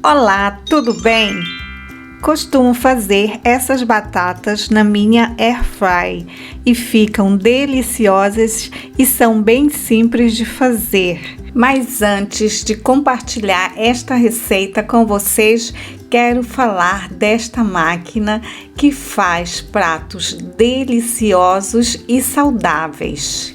Olá, tudo bem? Costumo fazer essas batatas na minha air fry e ficam deliciosas e são bem simples de fazer. Mas antes de compartilhar esta receita com vocês, quero falar desta máquina que faz pratos deliciosos e saudáveis.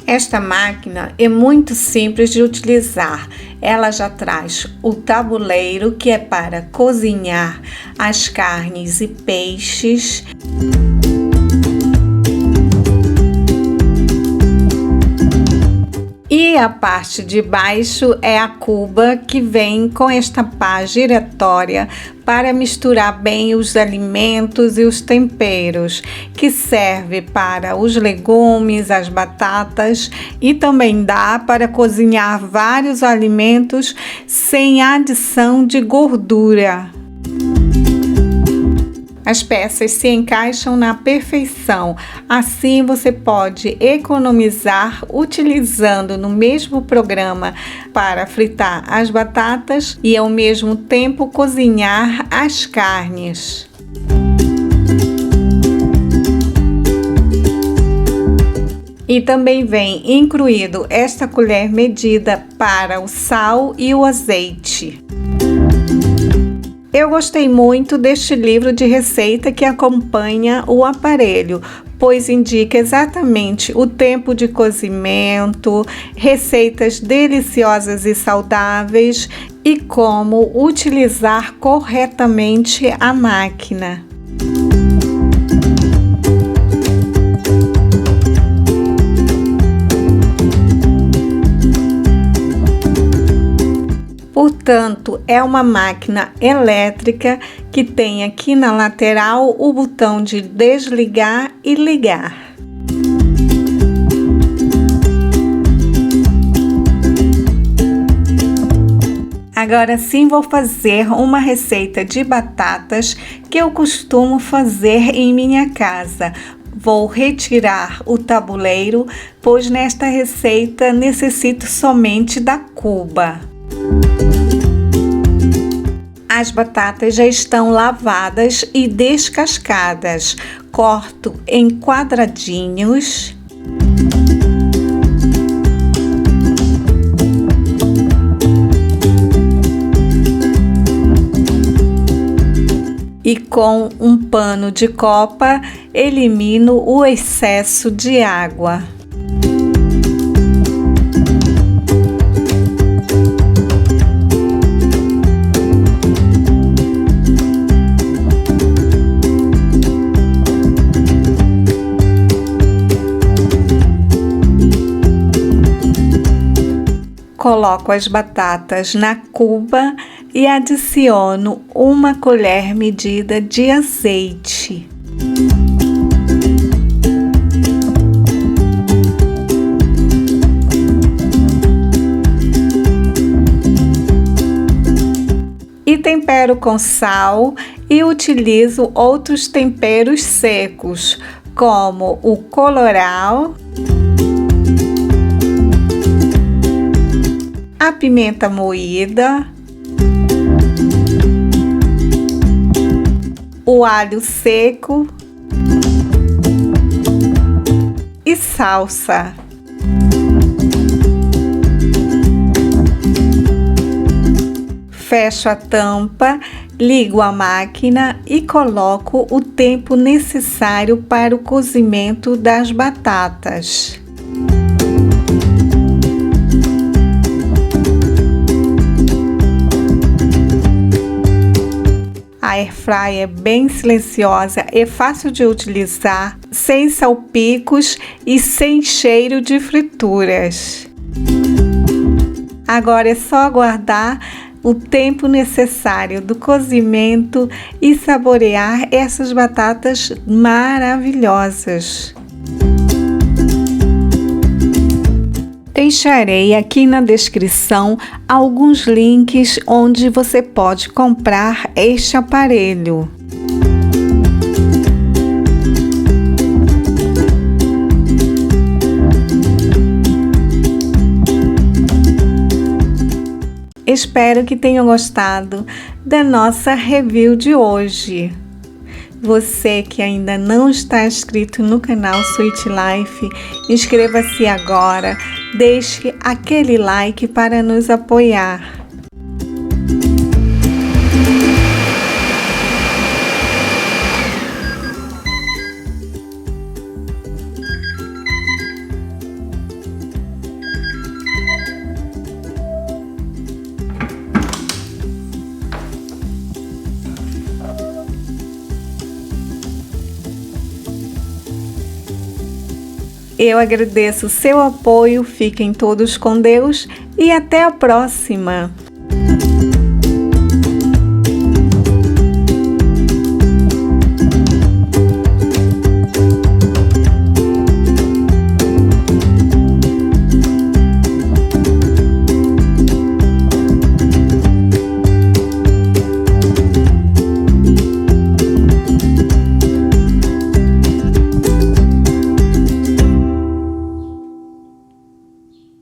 Esta máquina é muito simples de utilizar. Ela já traz o tabuleiro, que é para cozinhar as carnes e peixes. E a parte de baixo é a cuba, que vem com esta pá giratória para misturar bem os alimentos e os temperos, que serve para os legumes, as batatas, e também dá para cozinhar vários alimentos sem adição de gordura. As peças se encaixam na perfeição, assim você pode economizar utilizando no mesmo programa para fritar as batatas e ao mesmo tempo cozinhar as carnes. E também vem incluído esta colher medida para o sal e o azeite. Eu gostei muito deste livro de receita que acompanha o aparelho, pois indica exatamente o tempo de cozimento, receitas deliciosas e saudáveis e como utilizar corretamente a máquina. Portanto, é uma máquina elétrica que tem aqui na lateral o botão de desligar e ligar. Agora sim vou fazer uma receita de batatas que eu costumo fazer em minha casa. Vou retirar o tabuleiro, pois nesta receita necessito somente da cuba. As batatas já estão lavadas e descascadas. Corto em quadradinhos. E com um pano de copa, elimino o excesso de água. Coloco as batatas na cuba e adiciono uma colher medida de azeite. E tempero com sal e utilizo outros temperos secos, como o colorau, a pimenta moída, o alho seco e salsa. Fecho a tampa, ligo a máquina e coloco o tempo necessário para o cozimento das batatas. A airfryer é bem silenciosa, é fácil de utilizar, sem salpicos e sem cheiro de frituras. Agora é só aguardar o tempo necessário do cozimento e saborear essas batatas maravilhosas. Deixarei aqui na descrição alguns links onde você pode comprar este aparelho. Espero que tenham gostado da nossa review de hoje. Você que ainda não está inscrito no canal Sweet Life, inscreva-se agora, deixe aquele like para nos apoiar. Eu agradeço o seu apoio, fiquem todos com Deus e até a próxima!